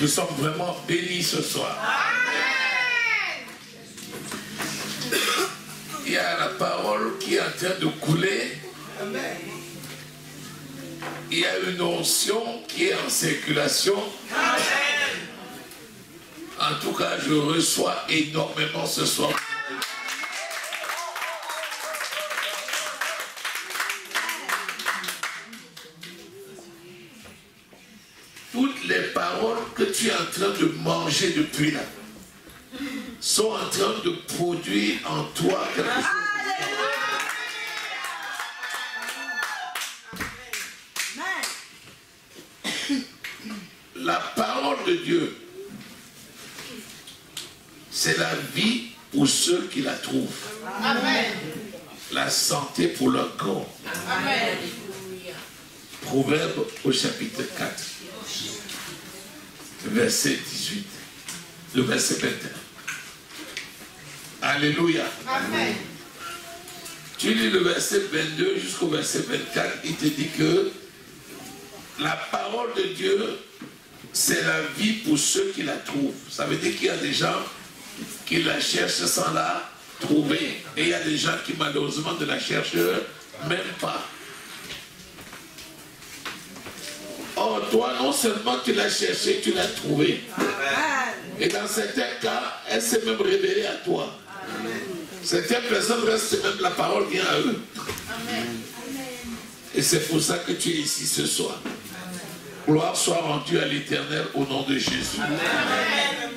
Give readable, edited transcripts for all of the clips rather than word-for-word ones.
Nous sommes vraiment bénis ce soir. Il y a la parole qui est en train de couler. Il y a une onction qui est en circulation. En tout cas, je reçois énormément ce soir. Toutes les paroles que tu es en train de manger depuis là sont en train de produire en toi quelque chose. La parole de Dieu, c'est la vie pour ceux qui la trouvent. Amen. La santé pour leur corps. Amen. Proverbe au chapitre 4, verset 18, le verset 21. Alléluia. Amen. Tu lis le verset 22 jusqu'au verset 24, il te dit que la parole de Dieu, c'est la vie pour ceux qui la trouvent. Ça veut dire qu'il y a des gens qui la cherchent sans la trouver. Et il y a des gens qui malheureusement ne la cherchent même pas. Or, toi, non seulement tu l'as cherchée, tu l'as trouvée. Et dans certains cas, elle s'est même révélée à toi. Certaines personnes restent même, la parole vient à eux. Et c'est pour ça que tu es ici ce soir. Gloire soit rendue à l'Éternel au nom de Jésus. Amen.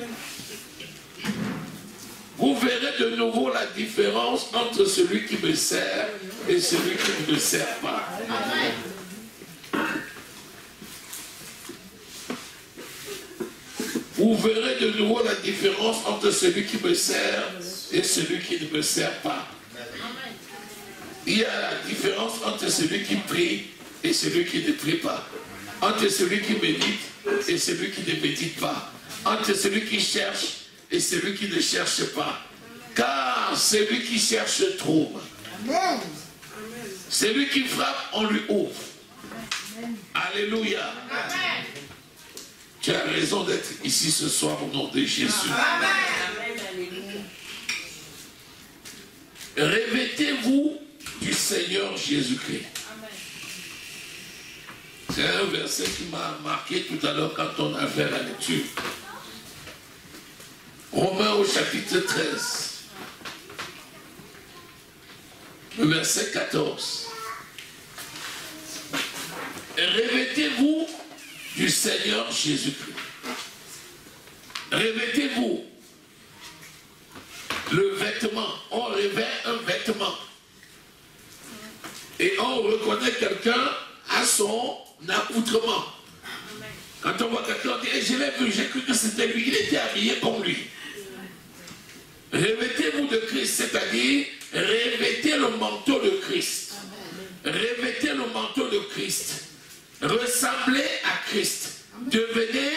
Vous verrez de nouveau la différence entre celui qui me sert et celui qui ne me sert pas. Amen. Vous verrez de nouveau la différence entre celui qui me sert et celui qui ne me sert pas. Il y a la différence entre celui qui prie et celui qui ne prie pas. Entre celui qui médite et celui qui ne médite pas. Entre celui qui cherche et celui qui ne cherche pas. Car celui qui cherche trouve. Amen. Celui qui frappe, on lui ouvre. Amen. Alléluia. Amen. Tu as raison d'être ici ce soir au nom de Jésus. Amen. Revêtez-vous du Seigneur Jésus-Christ. C'est un verset qui m'a marqué tout à l'heure quand on a fait la lecture. Romains au chapitre 13. Le verset 14. Revêtez-vous du Seigneur Jésus-Christ. Revêtez-vous. Le vêtement. On revêt un vêtement. Et on reconnaît quelqu'un à son accoutrement. Quand on voit quelqu'un, on dit, je l'ai vu, j'ai cru que c'était lui, il était habillé comme lui. Revêtez-vous de Christ, c'est-à-dire revêtez le manteau de Christ. Revêtez le manteau de Christ. Ressemblez à Christ. Devenez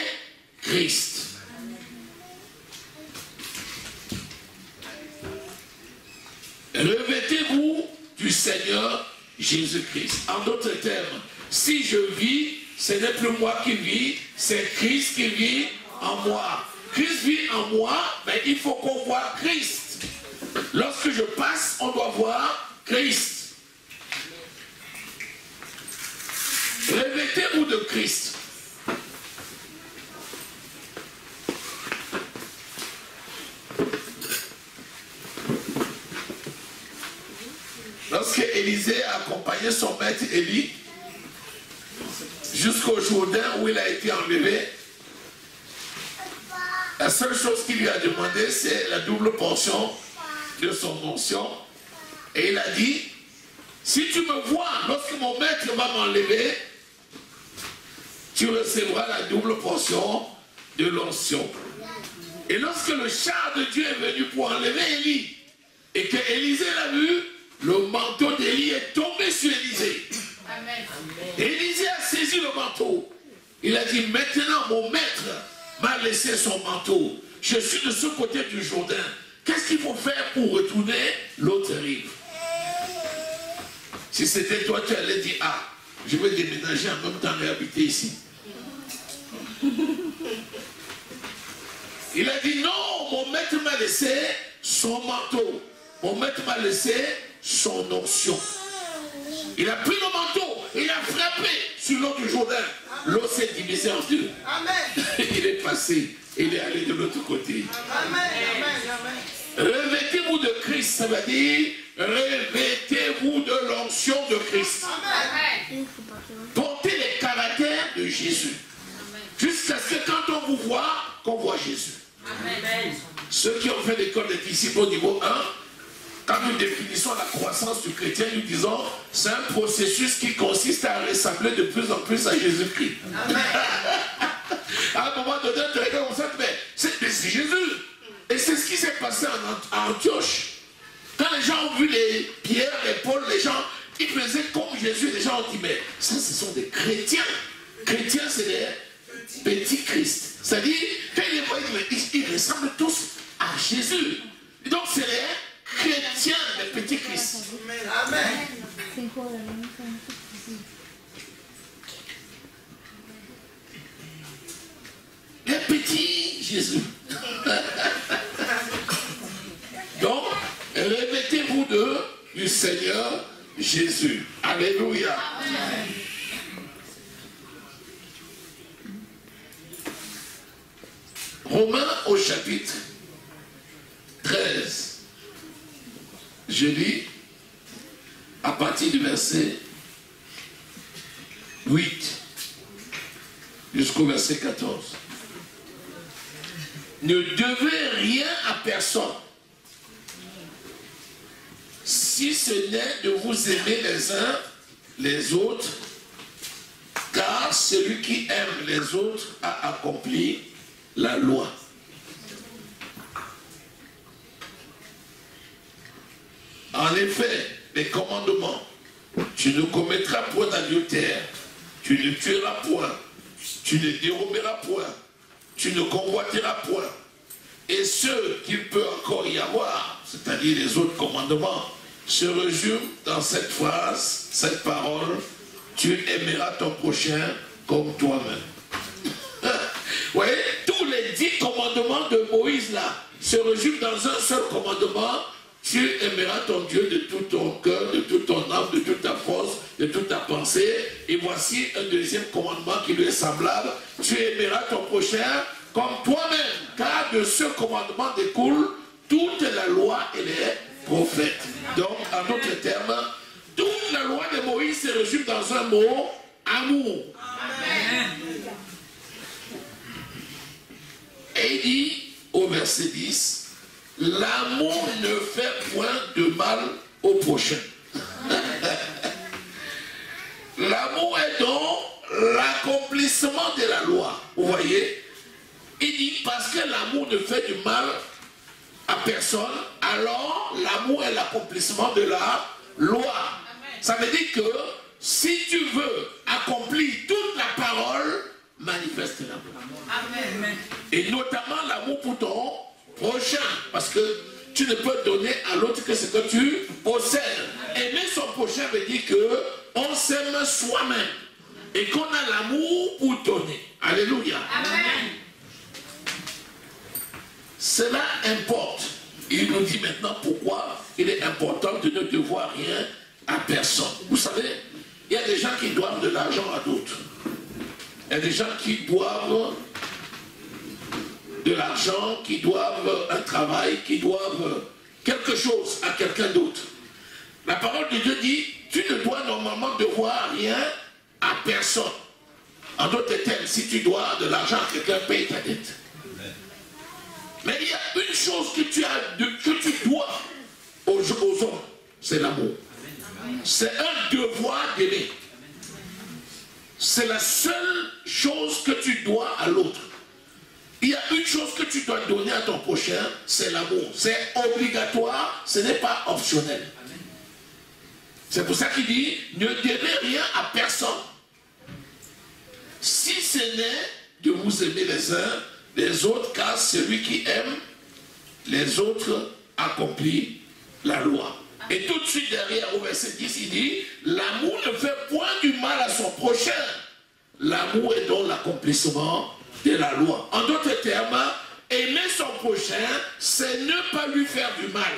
Christ. Revêtez-vous du Seigneur Jésus-Christ. En d'autres termes, si je vis, ce n'est plus moi qui vis, c'est Christ qui vit en moi. Christ vit en moi, mais il faut qu'on voit Christ. Lorsque je passe, on doit voir Christ. Revêtez-vous de Christ. Lorsque Élisée a accompagné son maître Élie jusqu'au Jourdain où il a été enlevé, la seule chose qu'il lui a demandé, c'est la double portion de son onction. Et il a dit, si tu me vois, lorsque mon maître va m'enlever, tu recevras la double portion de l'onction. Et lorsque le char de Dieu est venu pour enlever Élie, et que Élisée l'a vu, le manteau d'Élie est tombé sur Élisée. Amen. Élisée a saisi le manteau. Il a dit, maintenant mon maître m'a laissé son manteau. Je suis de ce côté du Jourdain. Qu'est-ce qu'il faut faire pour retourner l'autre rive? Si c'était toi, tu allais dire, ah, je vais déménager en même temps et habiter ici. Il a dit non, mon maître m'a laissé son manteau. Mon maître m'a laissé son onction. Il a pris le manteau, il a frappé sur l'eau du Jourdain. L'eau s'est divisée en deux. Amen. Il est passé, il est allé de l'autre côté. Amen. Revêtez-vous de Christ, ça veut dire revêtez-vous de l'onction de Christ. Amen. Portez les caractères de Jésus. Jusqu'à ce que quand on vous voit, qu'on voit Jésus. Amen. Ceux qui ont fait l'école des disciples au niveau 1, quand nous définissons la croissance du chrétien, nous disons c'est un processus qui consiste à ressembler de plus en plus à Jésus-Christ. À un moment donné, tu regardes comme ça, mais c'est Jésus. Et c'est ce qui s'est passé en Antioche. Quand les gens ont vu les Pierre, les Paul, les gens, ils faisaient comme Jésus. Les gens ont dit, mais ça, ce sont des chrétiens. Chrétiens, c'est des petits Christ. C'est-à-dire, quand ils les voient, ils ressemblent tous à Jésus. Et donc, c'est les chrétiens, les petits Christ. Amen. Les petits Jésus. Donc, revêtez-vous du Seigneur Jésus. Alléluia. Amen. Romains au chapitre 13. Je lis à partir du verset 8 jusqu'au verset 14. Ne devez rien à personne, si ce n'est de vous aimer les uns les autres, car celui qui aime les autres a accompli la loi. En effet, les commandements, tu ne commettras point d'adultère, tu ne tueras point, tu ne déroberas point, tu ne convoiteras point. Et ceux qu'il peut encore y avoir, c'est-à-dire les autres commandements, se résument dans cette phrase, cette parole, tu aimeras ton prochain comme toi-même. Vous voyez, tous les 10 commandements de Moïse là se résument dans un seul commandement. Tu aimeras ton Dieu de tout ton cœur, de toute ton âme, de toute ta force, de toute ta pensée. Et voici un deuxième commandement qui lui est semblable. Tu aimeras ton prochain comme toi-même. Car de ce commandement découle toute la loi et les prophètes. Donc, en d'autres termes, toute la loi de Moïse se résume dans un mot, amour. Amen. Et il dit au verset 10, l'amour ne fait point de mal au prochain. L'amour est donc l'accomplissement de la loi. Vous voyez? Il dit parce que l'amour ne fait du mal à personne, alors l'amour est l'accomplissement de la loi. Ça veut dire que si tu veux accomplir toute la parole, manifeste l'amour. Amen. Et notamment l'amour pour ton prochain, parce que tu ne peux donner à l'autre que ce que tu possèdes. Aimer son prochain veut dire que on s'aime soi-même et qu'on a l'amour pour donner. Alléluia. Amen. Cela importe. Il nous dit maintenant pourquoi il est important de ne devoir rien à personne. Vous savez, il y a des gens qui doivent de l'argent à d'autres. Il y a des gens qui doivent de l'argent, qui doivent un travail, qui doivent quelque chose à quelqu'un d'autre. La parole de Dieu dit, tu ne dois normalement devoir rien à personne. En d'autres termes, si tu dois de l'argent à quelqu'un, paye ta dette. Mais il y a une chose que tu dois aux hommes, c'est l'amour. C'est un devoir d'aimer. C'est la seule chose que tu dois à l'autre. Il y a une chose que tu dois donner à ton prochain, c'est l'amour. C'est obligatoire, ce n'est pas optionnel. C'est pour ça qu'il dit, ne devez rien à personne, si ce n'est de vous aimer les uns les autres, car celui qui aime les autres accomplit la loi. Et tout de suite derrière, au verset 10, il dit, l'amour ne fait point du mal à son prochain. L'amour est donc l'accomplissement de la loi. En d'autres termes, aimer son prochain, c'est ne pas lui faire du mal.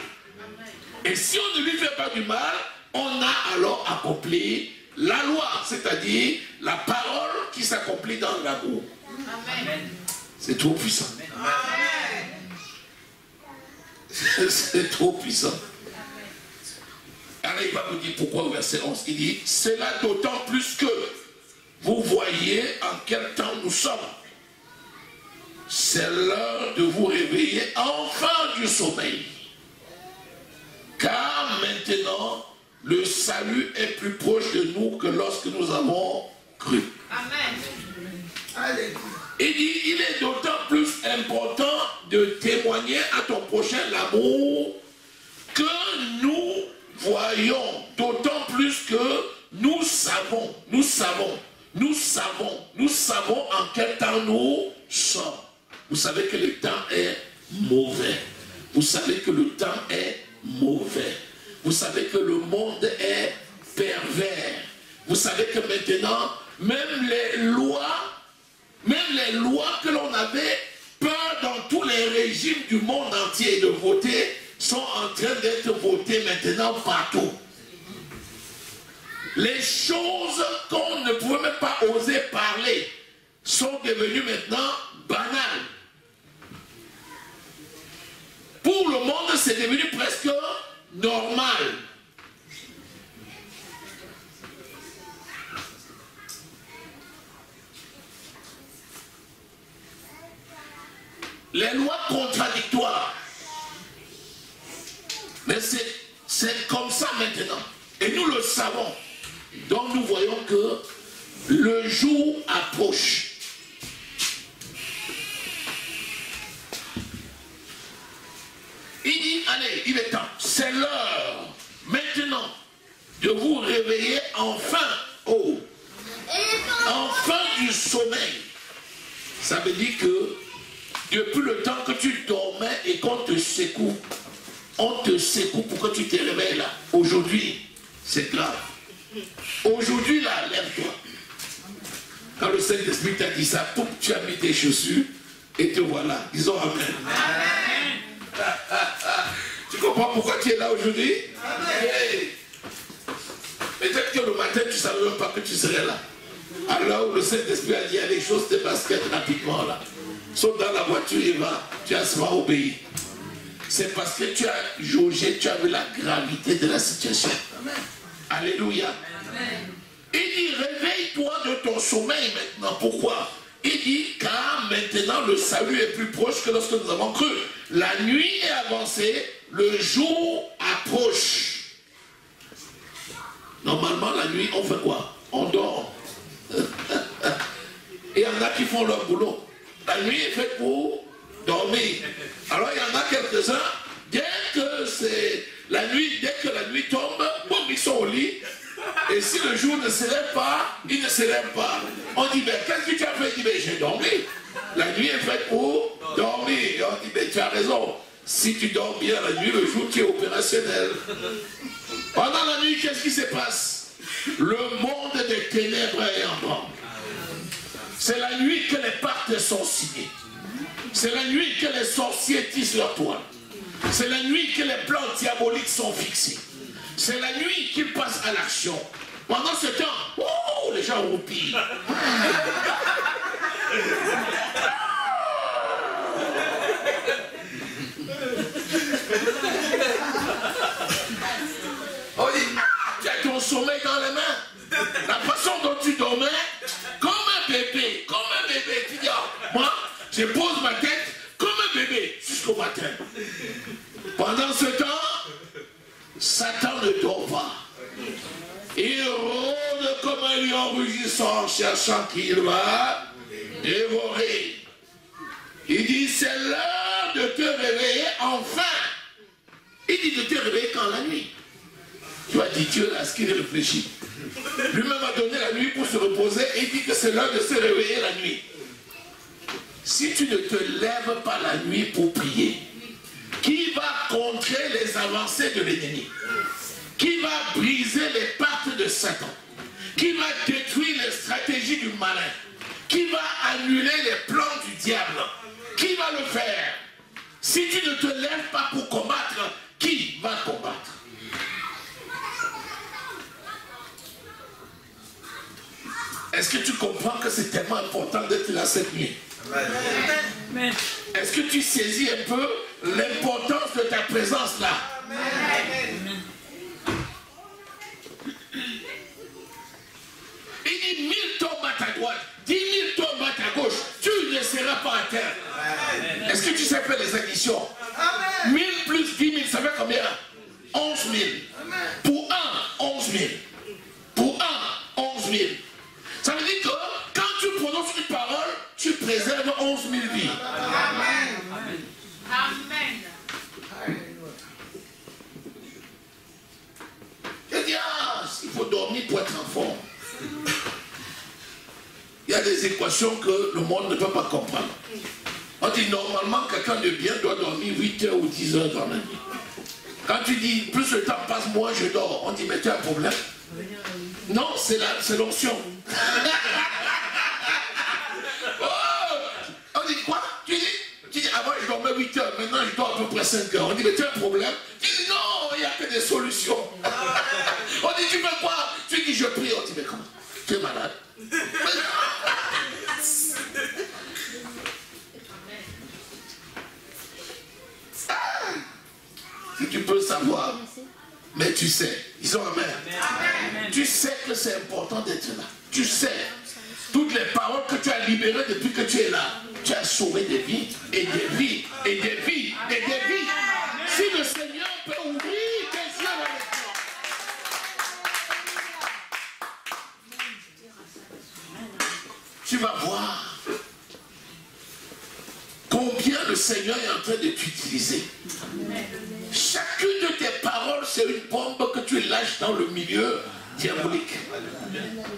Et si on ne lui fait pas du mal, on a alors accompli la loi, c'est-à-dire la parole qui s'accomplit dans l'amour. C'est trop puissant. C'est trop puissant. Alors il va vous dire pourquoi au verset 11, il dit, c'est là d'autant plus que vous voyez en quel temps nous sommes. C'est l'heure de vous réveiller enfin du sommeil. Car maintenant, le salut est plus proche de nous que lorsque nous avons cru. Amen. Il dit, il est d'autant plus important de témoigner à ton prochain l'amour que nous voyons, d'autant plus que nous savons en quel temps nous sommes. Vous savez que le temps est mauvais. Vous savez que le temps est mauvais. Vous savez que le monde est pervers. Vous savez que maintenant, même les lois que l'on avait peur dans tous les régimes du monde entier de voter, sont en train d'être votées maintenant partout. Les choses qu'on ne pouvait même pas oser parler sont devenues maintenant banales. Pour le monde, c'est devenu presque normal. Les lois contradictoires. Mais c'est comme ça maintenant. Et nous le savons. Donc nous voyons que le jour approche. Il dit, allez, il est temps. C'est l'heure maintenant de vous réveiller enfin. Oh, enfin du sommeil. Ça veut dire que depuis le temps que tu dormais et qu'on te secoue, on te secoue pour que tu te réveilles là. Aujourd'hui, c'est grave. Aujourd'hui, là, lève-toi. Quand le Saint-Esprit t'a dit ça, tu as mis tes chaussures et te voilà. Disons Amen. Amen. Tu comprends pourquoi tu es là aujourd'hui? Hey. Peut-être que le matin, tu ne savais même pas que tu serais là. Alors le Saint-Esprit a dit, il y a des choses de basket rapidement là. Sauf dans la voiture, il va, tu as souvent obéi. C'est parce que tu as jaugé, tu as vu la gravité de la situation. Amen. Alléluia. Amen. Il dit, réveille-toi de ton sommeil maintenant. Pourquoi? Il dit, car maintenant le salut est plus proche que lorsque nous avons cru. La nuit est avancée, le jour approche. Normalement, la nuit, on fait quoi? On dort. Et il y en a qui font leur boulot. La nuit est faite pour dormir. Alors il y en a quelques-uns, dès que la nuit tombe, boum, ils sont au lit. Et si le jour ne se lève pas, ils ne se lèvent pas. On dit, mais qu'est-ce que tu as fait? Il dit, mais j'ai dormi. La nuit est faite pour dormir. Et on dit, mais tu as raison. Si tu dors bien la nuit, le jour tu es opérationnel. Pendant la nuit, qu'est-ce qui se passe? Le monde des ténèbres est en bas. C'est la nuit que les pactes sont signés. C'est la nuit que les sorciers tissent leur toile. C'est la nuit que les plans diaboliques sont fixés. C'est la nuit qu'ils passent à l'action. Pendant ce temps, oh, les gens roupillent. On dit, tu as ton sommeil dans les mains. La façon dont tu dormais, comme un bébé, tu dis, oh, moi, je pose ma tête comme un bébé jusqu'au matin. Pendant ce temps, Satan ne dort pas. Il rôde comme un lion rugissant, cherchant qui il va dévorer. Il dit, c'est l'heure de te réveiller enfin. Il dit de te réveiller quand la nuit. Tu as dit Dieu là, ce qu'il réfléchit. Lui-même a donné la nuit pour se reposer et il dit que c'est l'heure de se réveiller la nuit. Si tu ne te lèves pas la nuit pour prier, qui va contrer les avancées de l'ennemi? Qui va briser les pactes de Satan? Qui va détruire les stratégies du malin? Qui va annuler les plans du diable? Qui qui va le faire? Si tu ne te lèves pas pour combattre, qui va combattre? Est-ce que tu comprends que c'est tellement important d'être là cette nuit? Est-ce que tu saisis un peu l'importance de ta présence là? Il dit 1000 tombent à ta droite, 10 000 tombent à ta gauche, tu ne seras pas à terre. Est-ce que tu sais faire les additions? 1000 plus 10 000, ça fait combien? 11 000. Pour un, 11 000. Pour un, 11 000. Ça veut dire que quand tu prononces une parole, tu préserves 11 000 vies. Amen. Amen. Je dis, il faut dormir pour être en forme. Il y a des équations que le monde ne peut pas comprendre. On dit normalement quelqu'un de bien doit dormir 8 heures ou 10 heures dans la nuit. Quand tu dis plus le temps passe, moins je dors, on dit mais tu as un problème? Non, c'est l'onction. Oh, on dit quoi? Tu dis avant je dormais 8 heures, maintenant je dors à peu près 5 heures. On dit mais tu as un problème? Tu dis non, il n'y a que des solutions. On dit tu fais quoi? Tu dis je prie. On dit mais comment? Tu es malade. Si tu peux savoir, mais tu sais, ils ont amen. Amen. Tu sais que c'est important d'être là. Tu sais, toutes les paroles que tu as libérées depuis que tu es là, tu as sauvé des vies, et des vies, et des vies, et des vies. Si le Seigneur peut ouvrir tes yeux avec toi. Tu vas voir combien le Seigneur est en train de t'utiliser. Chacune de tes paroles, c'est une bombe que tu lâches dans le milieu diabolique.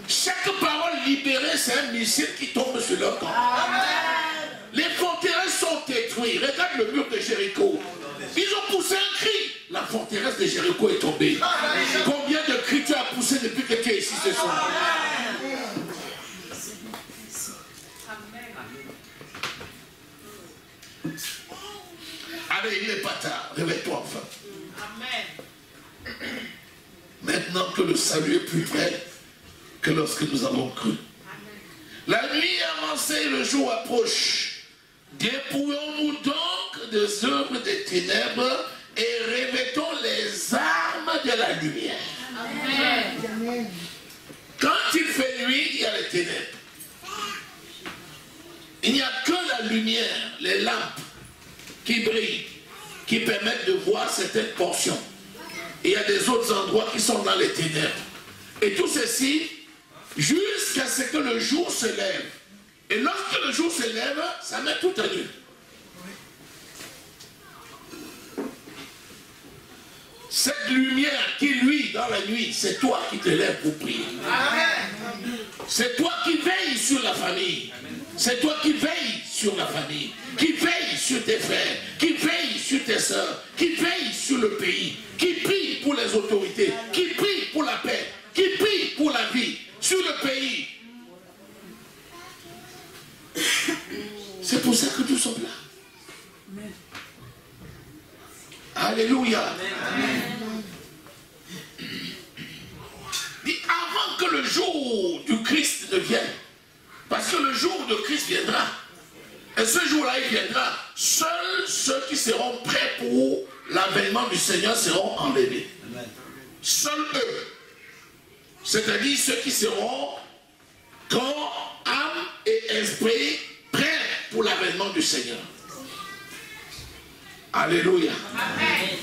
Chaque parole libérée, c'est un missile qui tombe sur leur camp. Les forteresses sont détruites. Regarde le mur de Jéricho. Ils ont poussé un cri. La forteresse de Jéricho est tombée. Combien de cris tu as poussé depuis que tu es ici ce soir? Allez, il n'est pas tard. Réveille-toi enfin. Amen. Maintenant que le salut est plus près que lorsque nous avons cru. Amen. La nuit avancée et le jour approche. Dépouillons-nous donc des œuvres des ténèbres et revêtons les armes de la lumière. Amen. Quand il fait nuit, il y a les ténèbres. Il n'y a que la lumière, les lampes qui brillent, qui permettent de voir certaines portions. Et il y a des autres endroits qui sont dans les ténèbres. Et tout ceci, jusqu'à ce que le jour se lève. Et lorsque le jour se lève, ça met tout à nu. Cette lumière qui luit dans la nuit, c'est toi qui te lèves pour prier. C'est toi qui veilles sur la famille. C'est toi qui veilles sur la famille, qui veille sur tes frères, qui veille sur tes soeurs, qui veille sur le pays, qui prie pour les autorités, qui prie pour la paix, qui prie pour la vie, sur le pays. C'est pour ça que nous sommes là. Alléluia. Et avant que le jour du Christ ne vienne, parce que le jour de Christ viendra, et ce jour-là il viendra, seuls ceux qui seront prêts pour l'avènement du Seigneur seront enlevés. Amen. Seuls eux, c'est-à-dire ceux qui seront corps, âme et esprit prêts pour l'avènement du Seigneur. Alléluia. Amen.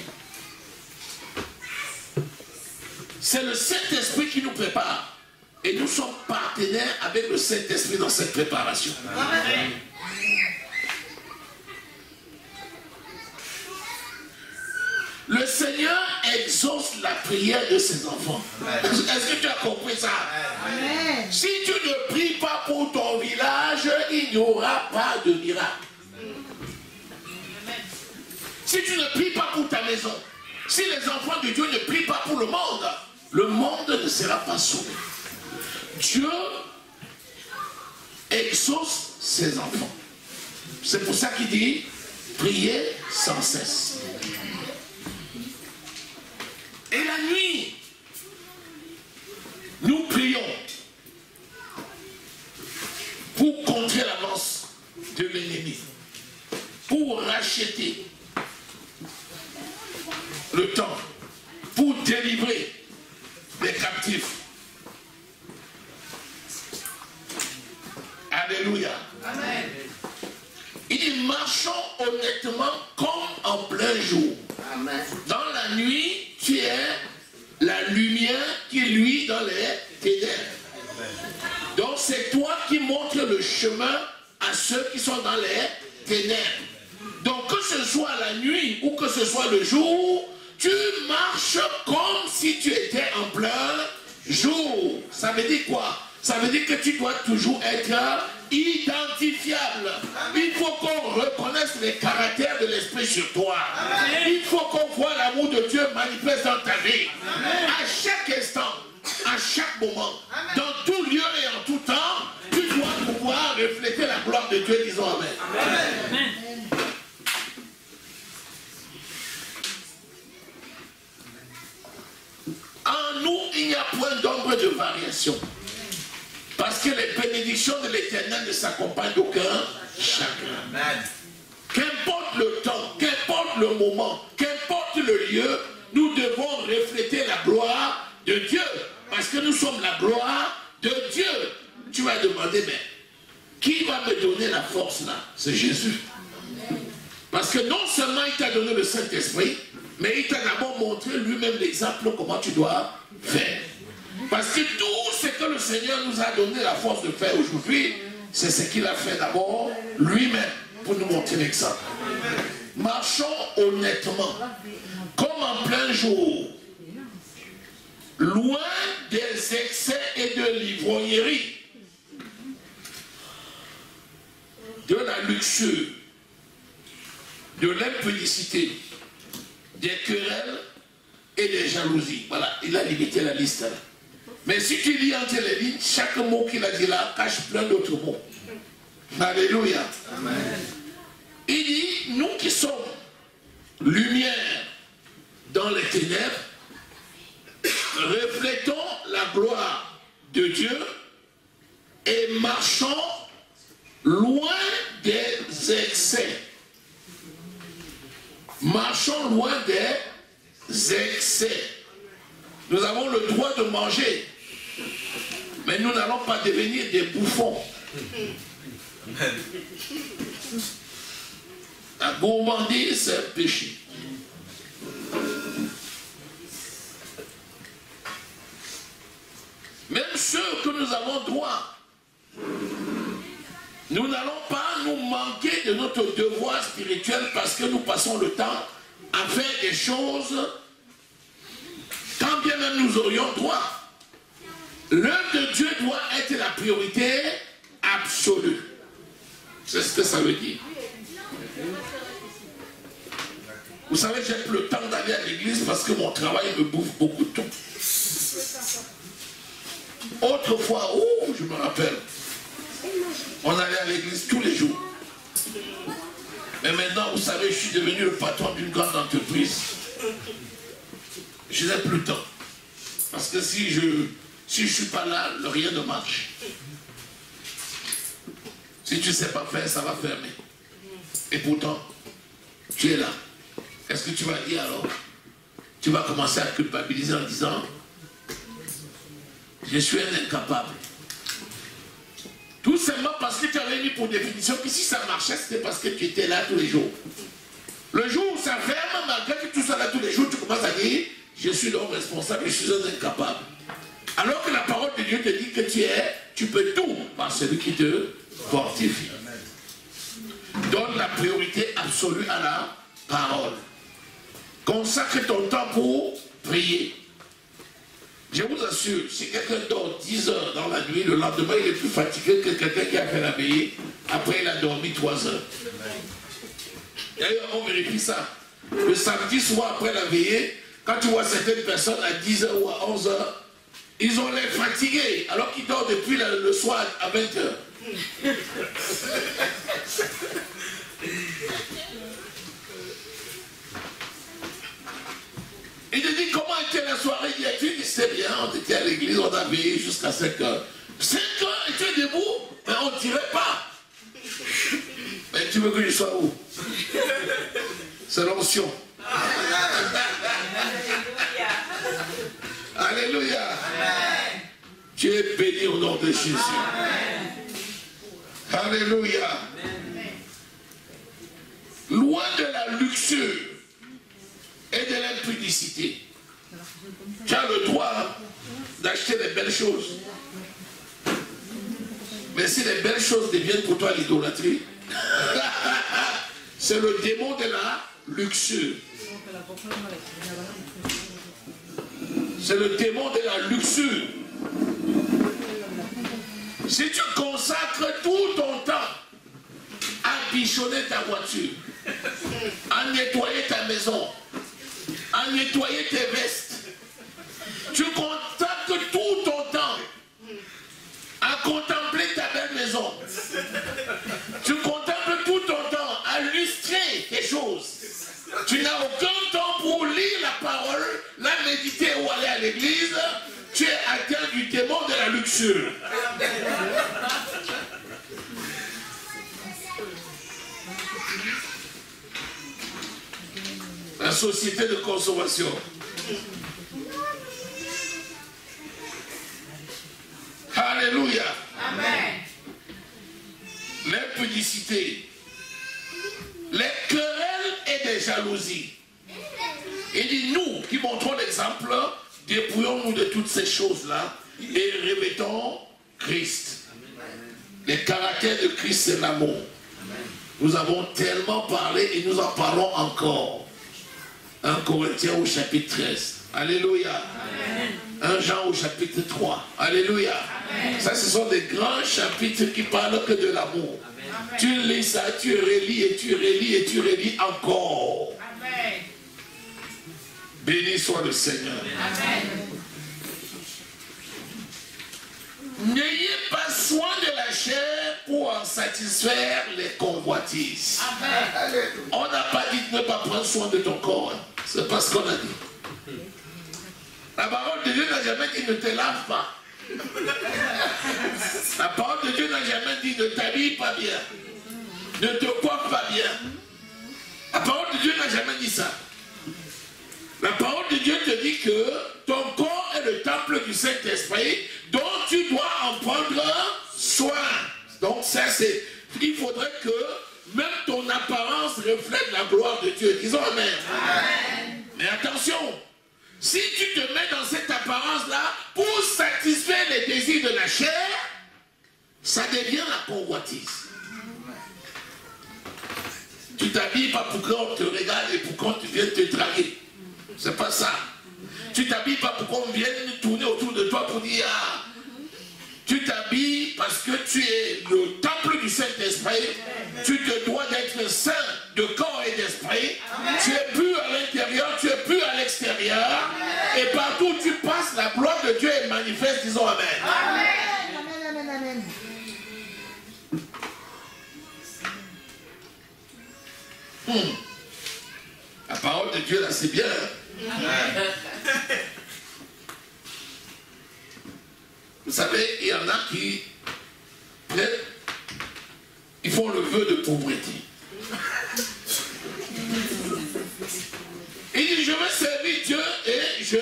C'est le Saint-Esprit qui nous prépare. Et nous sommes partenaires avec le Saint-Esprit dans cette préparation. Amen. Le Seigneur exauce la prière de ses enfants. Est-ce que tu as compris ça? Amen. Si tu ne pries pas pour ton village, il n'y aura pas de miracle. Si tu ne pries pas pour ta maison, si les enfants de Dieu ne prient pas pour le monde ne sera pas sauvé. Dieu exauce ses enfants. C'est pour ça qu'il dit, priez sans cesse. Et la nuit, nous prions pour contrer l'avance de l'ennemi, pour racheter le temps, pour délivrer les captifs. Alléluia. Amen. Il dit, marchons honnêtement comme en plein jour. Amen. Dans la nuit, tu es la lumière qui luit dans les ténèbres. Donc c'est toi qui montres le chemin à ceux qui sont dans les ténèbres. Donc que ce soit la nuit ou que ce soit le jour, tu marches comme si tu étais en plein jour. Ça veut dire quoi? Ça veut dire que tu dois toujours être identifiable. Il faut qu'on reconnaisse les caractères de l'esprit sur toi. Il faut qu'on voit l'amour de Dieu manifeste dans ta vie. À chaque instant, à chaque moment, dans tout lieu et en tout temps, tu dois pouvoir refléter la gloire de Dieu. Disons Amen. Amen. En nous, il n'y a point d'ombre de variation. Parce que les bénédictions de l'Éternel ne s'accompagnent d'aucun chagrin. Qu'importe le temps, qu'importe le moment, qu'importe le lieu, nous devons refléter la gloire de Dieu. Parce que nous sommes la gloire de Dieu. Tu vas demander, mais qui va me donner la force là? C'est Jésus. Parce que non seulement il t'a donné le Saint-Esprit, mais il t'a d'abord montré lui-même l'exemple comment tu dois faire. Parce que tout ce que le Seigneur nous a donné la force de faire aujourd'hui, c'est ce qu'il a fait d'abord lui-même pour nous montrer l'exemple. Marchons honnêtement, comme en plein jour, loin des excès et de l'ivrognerie, de la luxure, de l'impudicité, des querelles et des jalousies. Voilà, il a limité la liste là. Mais si tu lis entre les lignes, chaque mot qu'il a dit là cache plein d'autres mots. Alléluia. Amen. Il dit, nous qui sommes lumière dans les ténèbres, reflétons la gloire de Dieu et marchons loin des excès. Marchons loin des excès. Nous avons le droit de manger, mais nous n'allons pas devenir des bouffons. La gourmandise, c'est un péché. Même ceux que nous avons droit, nous n'allons pas nous manquer de notre devoir spirituel parce que nous passons le temps à faire des choses quand bien même nous aurions droit. L'œuvre de Dieu doit être la priorité absolue. C'est ce que ça veut dire. Vous savez, j'ai plus le temps d'aller à l'église parce que mon travail me bouffe beaucoup de temps. Autrefois, je me rappelle, on allait à l'église tous les jours. Mais maintenant, vous savez, je suis devenu le patron d'une grande entreprise. Je n'ai plus le temps. Parce que si je ne suis pas là, rien ne marche. Si tu ne sais pas faire, ça va fermer. Et pourtant, tu es là. Qu'est-ce que tu vas dire alors? Tu vas commencer à culpabiliser en disant, je suis un incapable. Tout simplement parce que tu avais mis pour définition que si ça marchait, c'était parce que tu étais là tous les jours. Le jour où ça ferme, malgré que tu sois là tous les jours, tu commences à dire, je suis l'homme responsable, je suis un incapable. Alors que la parole de Dieu te dit que tu peux tout par celui qui te fortifie. Donne la priorité absolue à la parole. Consacre ton temps pour prier. Je vous assure, si quelqu'un dort 10 heures dans la nuit, le lendemain il est plus fatigué que quelqu'un qui a fait la veillée, après il a dormi 3 heures. D'ailleurs, on vérifie ça. Le samedi soir après la veillée, quand tu vois certaines personnes à 10 heures ou à 11 heures, ils ont l'air fatigués, alors qu'ils dorment depuis le soir à 20 heures. Il te dit comment était la soirée hier. Tu dis c'est bien, on était à l'église, on a veillé jusqu'à 5 heures. 5 heures et tu es debout, mais on ne tirait pas. Mais tu veux que je sois où? C'est l'onction. Alléluia. Amen. Tu es béni au nom de Jésus. Amen. Alléluia. Amen. Loin de la luxure et de l'impudicité. Tu as le droit d'acheter des belles choses. Mais si les belles choses deviennent pour toi l'idolâtrie, c'est le démon de la luxure. C'est le démon de la luxure. Si tu consacres tout ton temps à bichonner ta voiture, à nettoyer ta maison, à nettoyer tes vestes, tu consacres tout ton temps à contempler ta belle maison, tu contemples tout ton temps à lustrer tes choses, tu n'as aucun temps pour lire la parole, la méditer ou aller à l'église, tu es atteint du démon de la luxure. La société de consommation. Alléluia. Amen. L'impudicité, les querelles et des jalousies. Il dit, nous qui montrons l'exemple, dépouillons-nous de toutes ces choses-là et revêtons Christ. Le caractère de Christ, c'est l'amour. Nous avons tellement parlé et nous en parlons encore. 1 Corinthiens au chapitre 13. Alléluia. Amen. 1 Jean au chapitre 3. Alléluia. Amen. Ça, ce sont des grands chapitres qui parlent que de l'amour. Tu lis ça, tu relis et tu relis et tu relis encore. Amen. Béni soit le Seigneur. Amen. N'ayez pas soin de la chair pour en satisfaire les convoitises. Amen. On n'a pas dit de ne pas prendre soin de ton corps. C'est pas ce qu'on a dit. La parole de Dieu n'a jamais dit ne te lave pas. La parole de Dieu n'a jamais dit ne t'habille pas bien. Ne te coiffe pas bien. La parole de Dieu n'a jamais dit ça. La parole de Dieu te dit que ton corps est le temple du Saint-Esprit dont tu dois en prendre soin. Donc ça c'est, il faudrait que même ton apparence reflète la gloire de Dieu. Disons Amen. Amen. Mais attention, si tu te mets dans cette apparence-là pour satisfaire les désirs de la chair, ça devient la convoitise. Tu t'habilles pas pour qu'on te regarde et pour qu'on vienne te draguer. C'est pas ça. Tu t'habilles pas pour qu'on vienne tourner autour de toi pour dire ah. Tu t'habilles parce que tu es le temple du Saint-Esprit. Tu te dois d'être saint de corps et d'esprit. Tu es pur à l'intérieur, tu es pur à l'extérieur. Et partout où tu passes, la gloire de Dieu est manifeste. Disons Amen. Amen. Amen, amen, amen. La parole de Dieu là c'est bien. Vous savez, il y en a qui ils font le vœu de pauvreté. Il dit je veux servir Dieu et je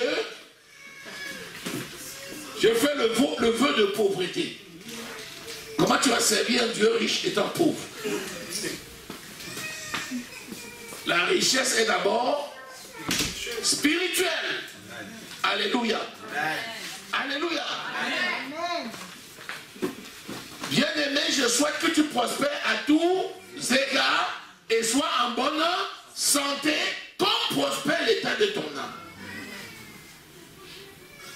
fais le vœu de pauvreté. Comment tu vas servir un Dieu riche étant pauvre? La richesse est d'abord spirituelle. Alléluia. Alléluia. Bien-aimé, je souhaite que tu prospères à tous égards et sois en bonne santé comme prospère l'état de ton âme.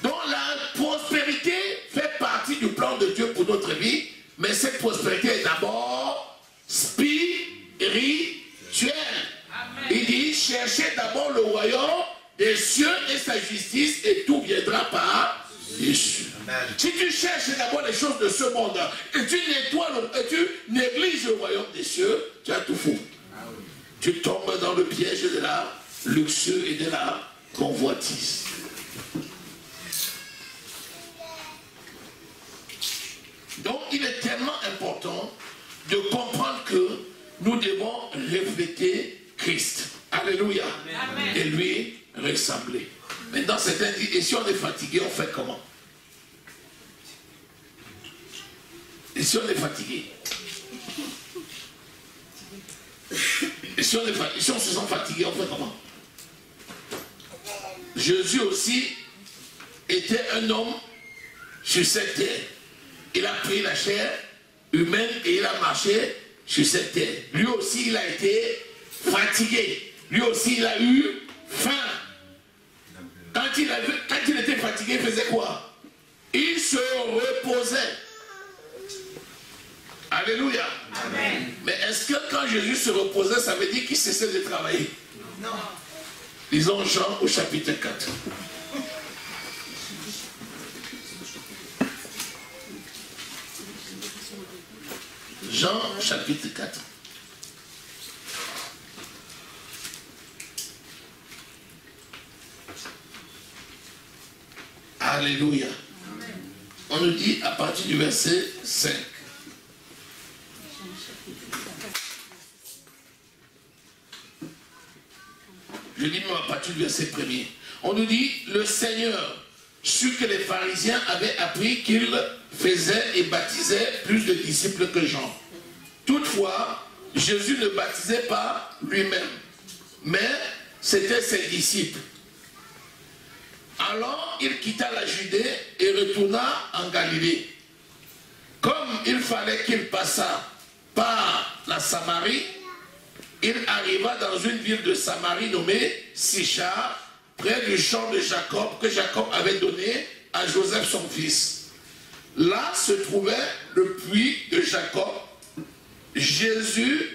Donc la prospérité fait partie du plan de Dieu pour notre vie, mais cette prospérité est d'abord spirituelle. Il dit, cherchez d'abord le royaume des cieux et sa justice et tout viendra par Jésus. Si tu cherches d'abord les choses de ce monde et tu nettoies et tu négliges le royaume des cieux, tu as tout faux. Tu tombes dans le piège de la luxure et de la convoitise. Donc il est tellement important de comprendre que nous devons refléter Christ. Alléluia. Amen. Et lui ressembler. Maintenant certains disent, et si on est fatigué, on fait comment? Et si on est fatigué? Et si on se sent fatigué, on fait comment? Jésus aussi était un homme sur cette terre. Il a pris la chair humaine et il a marché sur cette terre. Lui aussi, il a été fatigué. Lui aussi, il a eu faim. Quand il était fatigué, il faisait quoi? Il se reposait. Alléluia. Amen. Mais est-ce que quand Jésus se reposait, ça veut dire qu'il cessait de travailler? Non. Lisons Jean au chapitre 4. Jean chapitre 4. Alléluia. Amen. On nous dit à partir du verset 5. Je lis même à partir du verset 1er. On nous dit, le Seigneur sut que les pharisiens avaient appris qu'il faisait et baptisait plus de disciples que Jean. Toutefois, Jésus ne baptisait pas lui-même, mais c'était ses disciples. Alors il quitta la Judée et retourna en Galilée. Comme il fallait qu'il passât par la Samarie, il arriva dans une ville de Samarie nommée Sychar, près du champ de Jacob que Jacob avait donné à Joseph son fils. Là se trouvait le puits de Jacob. Jésus,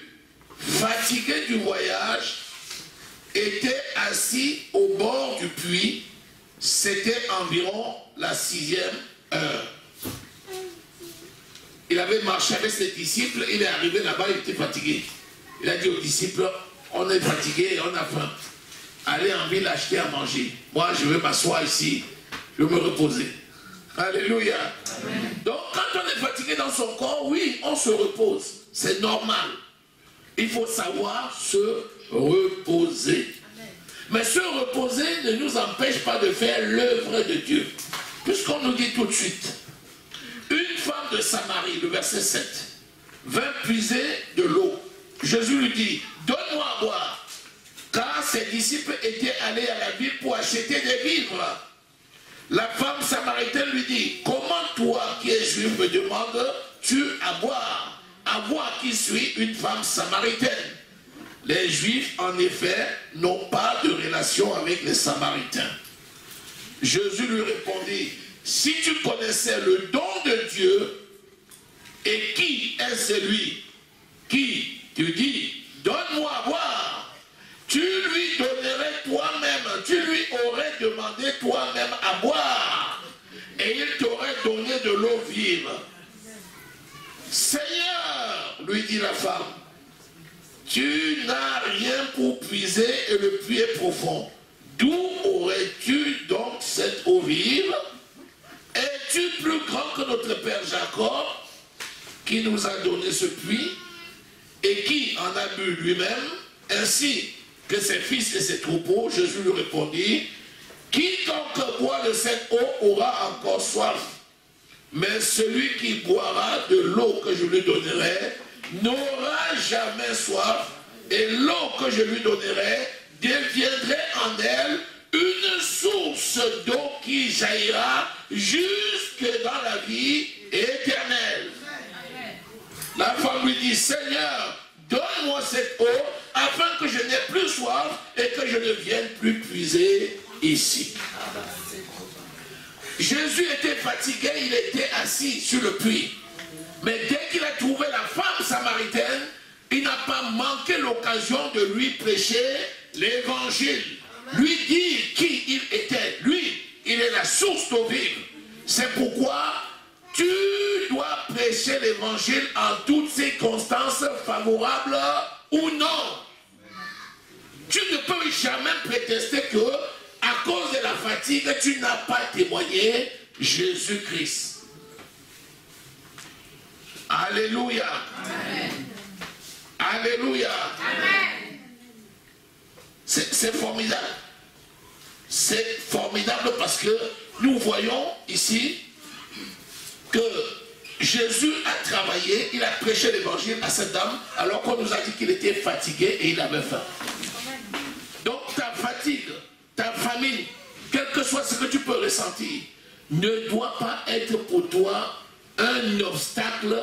fatigué du voyage, était assis au bord du puits. C'était environ la 6e heure. Il avait marché avec ses disciples, il est arrivé là-bas, il était fatigué. Il a dit aux disciples, on est fatigué, on a faim. Allez en ville acheter à manger. Moi, je vais m'asseoir ici, je vais me reposer. Alléluia. Amen. Donc, quand on est fatigué dans son corps, oui, on se repose. C'est normal. Il faut savoir se reposer. Amen. Mais se reposer ne nous empêche pas de faire l'œuvre de Dieu. Puisqu'on nous dit tout de suite, une femme de Samarie, le verset 7, vint puiser de l'eau. Jésus lui dit, donne-moi à boire. Car ses disciples étaient allés à la ville pour acheter des vivres. La femme samaritaine lui dit, comment toi qui es juif me demandes-tu à boire? À moi qui suis une femme samaritaine. Les juifs en effet n'ont pas de relation avec les samaritains. Jésus lui répondit, si tu connaissais le don de Dieu, et qui est celui qui te dit, donne-moi à boire, tu lui donnerais toi-même, tu lui aurais demandé toi-même à boire, et il t'aurait donné de l'eau vive. Seigneur, lui dit la femme, tu n'as rien pour puiser et le puits est profond. D'où aurais-tu donc cette eau vive? Es-tu plus grand que notre père Jacob, qui nous a donné ce puits et qui en a bu lui-même, ainsi que ses fils et ses troupeaux? Jésus lui répondit, quiconque boit de cette eau aura encore soif, mais celui qui boira de l'eau que je lui donnerai n'aura jamais soif, et l'eau que je lui donnerai deviendrait en elle une source d'eau qui jaillira jusque dans la vie éternelle. La femme lui dit, Seigneur, donne-moi cette eau afin que je n'ai plus soif et que je ne vienne plus puiser ici. Jésus était fatigué, il était assis sur le puits. Mais dès qu'il a trouvé la femme samaritaine, il n'a pas manqué l'occasion de lui prêcher l'évangile. Lui dire qui il était. Lui, il est la source d'eau vive. C'est pourquoi tu dois prêcher l'évangile en toutes circonstances, favorables ou non. jamais prétester que, à cause de la fatigue, tu n'as pas témoigné Jésus-Christ. Alléluia. Amen. Alléluia. C'est formidable. C'est formidable parce que nous voyons ici que Jésus a travaillé, il a prêché l'évangile à cette dame alors qu'on nous a dit qu'il était fatigué et il avait faim. Donc ta fatigue, ta famine, quel que soit ce que tu peux ressentir, ne doit pas être pour toi un obstacle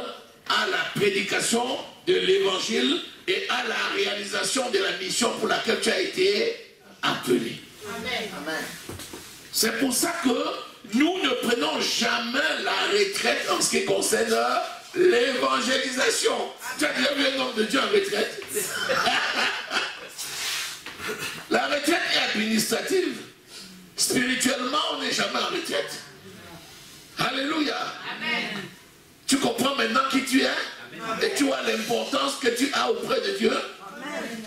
à la prédication de l'évangile et à la réalisation de la mission pour laquelle tu as été appelé. Amen. C'est pour ça que nous ne prenons jamais la retraite en ce qui concerne l'évangélisation. Tu as déjà vu un homme de Dieu en retraite? La retraite est administrative. Spirituellement, on n'est jamais en retraite. Alléluia. Amen. Tu comprends maintenant qui tu es? Amen. Et tu vois l'importance que tu as auprès de Dieu. Amen.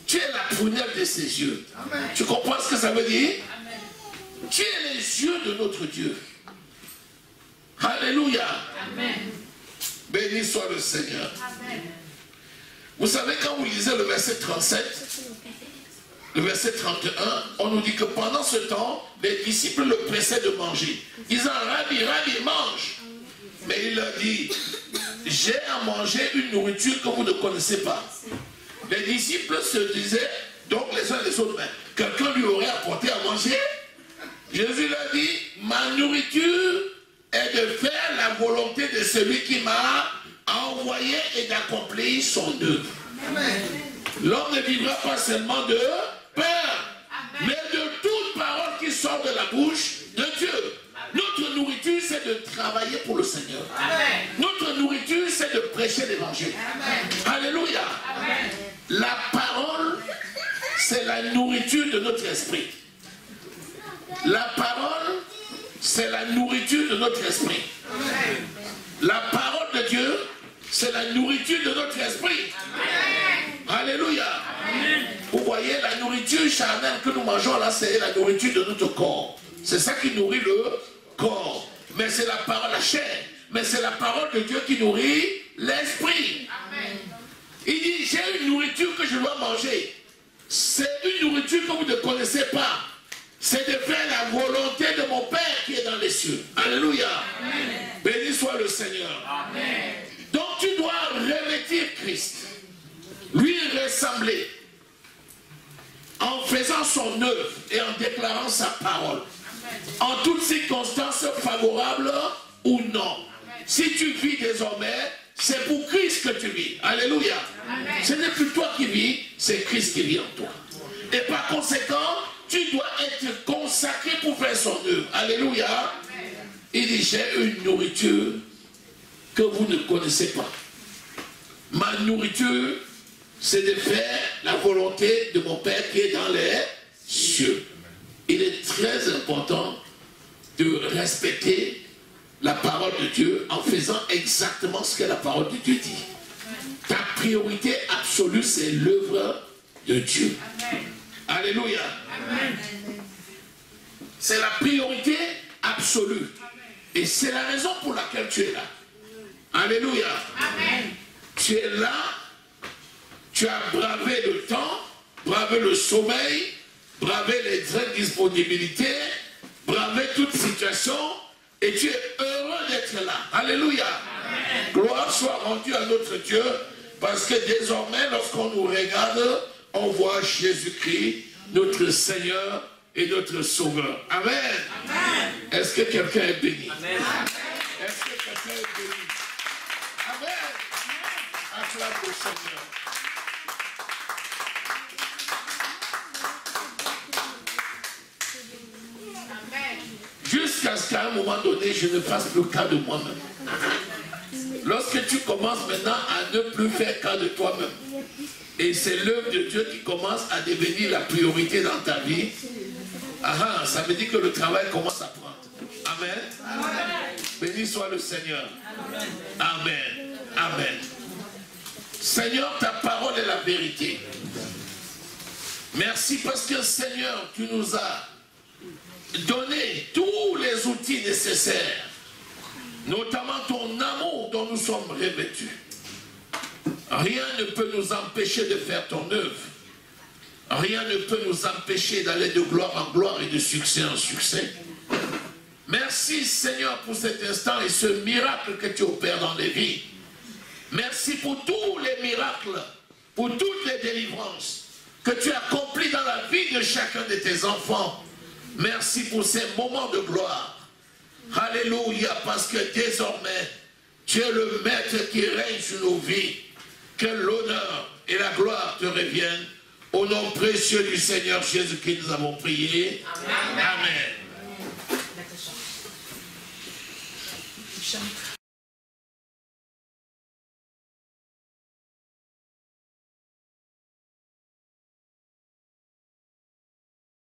Tu es la prunelle de ses yeux. Amen. Tu comprends ce que ça veut dire? Amen. Tu es les yeux de notre Dieu. Alléluia. Amen. Béni soit le Seigneur. Amen. Vous savez, quand vous lisez le verset 37, le verset 31, on nous dit que pendant ce temps, les disciples le pressaient de manger, disant, Rabbi, Rabbi, mange. Mais il leur dit, j'ai à manger une nourriture que vous ne connaissez pas. Les disciples se disaient, donc les uns les autres, mais quelqu'un lui aurait apporté à manger. Jésus leur dit, ma nourriture est de faire la volonté de celui qui m'a envoyé et d'accomplir son œuvre. L'homme ne vivra pas seulement de pain, mais de toute parole qui sort de la bouche de Dieu. Notre nourriture, c'est de travailler pour le Seigneur. Amen. Notre nourriture, c'est de prêcher l'évangile. Alléluia. Amen. La parole, c'est la nourriture de notre esprit. La parole, c'est la nourriture de notre esprit. Amen. La parole de Dieu, c'est la nourriture de notre esprit. Amen. Alléluia. Amen. Vous voyez, la nourriture charnelle que nous mangeons là, c'est la nourriture de notre corps. C'est ça qui nourrit le corps. Mais c'est la parole, la chair. Mais c'est la parole de Dieu qui nourrit l'esprit. Il dit, j'ai une nourriture que je dois manger. C'est une nourriture que vous ne connaissez pas. C'est de faire la volonté de mon Père qui est dans les cieux. Alléluia. Amen. Béni soit le Seigneur. Amen. Donc tu dois revêtir Christ. Lui ressembler. En faisant son œuvre et en déclarant sa parole. En toutes circonstances favorables ou non. Si tu vis désormais, c'est pour Christ que tu vis. Alléluia. Amen. Ce n'est plus toi qui vis, c'est Christ qui vit en toi. Et par conséquent, tu dois être consacré pour faire son œuvre. Alléluia. Amen. Il dit, j'ai une nourriture que vous ne connaissez pas. Ma nourriture, c'est de faire la volonté de mon Père qui est dans les cieux. Il est très important de respecter la parole de Dieu en faisant exactement ce que la parole de Dieu dit. Ta priorité absolue, c'est l'œuvre de Dieu. Amen. Alléluia. Amen. C'est la priorité absolue. Et c'est la raison pour laquelle tu es là. Alléluia. Amen. Tu es là, tu as bravé le temps, bravé le sommeil, braver les indisponibilités, braver toute situation, et tu es heureux d'être là. Alléluia. Amen. Gloire soit rendue à notre Dieu, parce que désormais, lorsqu'on nous regarde, on voit Jésus-Christ, notre Seigneur et notre Sauveur. Amen. Amen. Est-ce que quelqu'un est béni? Amen. Est-ce que quelqu'un est béni? Amen. Acclame le Seigneur. Jusqu'à ce qu'à un moment donné, je ne fasse plus cas de moi-même. Lorsque tu commences maintenant à ne plus faire cas de toi-même, et c'est l'œuvre de Dieu qui commence à devenir la priorité dans ta vie, ça veut dire que le travail commence à prendre. Amen. Amen. Béni soit le Seigneur. Amen. Amen. Seigneur, ta parole est la vérité. Merci parce que Seigneur, tu nous as donné tous les outils nécessaires, notamment ton amour dont nous sommes revêtus. Rien ne peut nous empêcher de faire ton œuvre. Rien ne peut nous empêcher d'aller de gloire en gloire et de succès en succès. Merci Seigneur pour cet instant et ce miracle que tu opères dans les vies. Merci pour tous les miracles, pour toutes les délivrances que tu accomplis dans la vie de chacun de tes enfants. Merci pour ces moments de gloire. Alléluia, parce que désormais, tu es le maître qui règne sur nos vies. Que l'honneur et la gloire te reviennent. Au nom précieux du Seigneur Jésus-Christ, nous avons prié. Amen. Amen.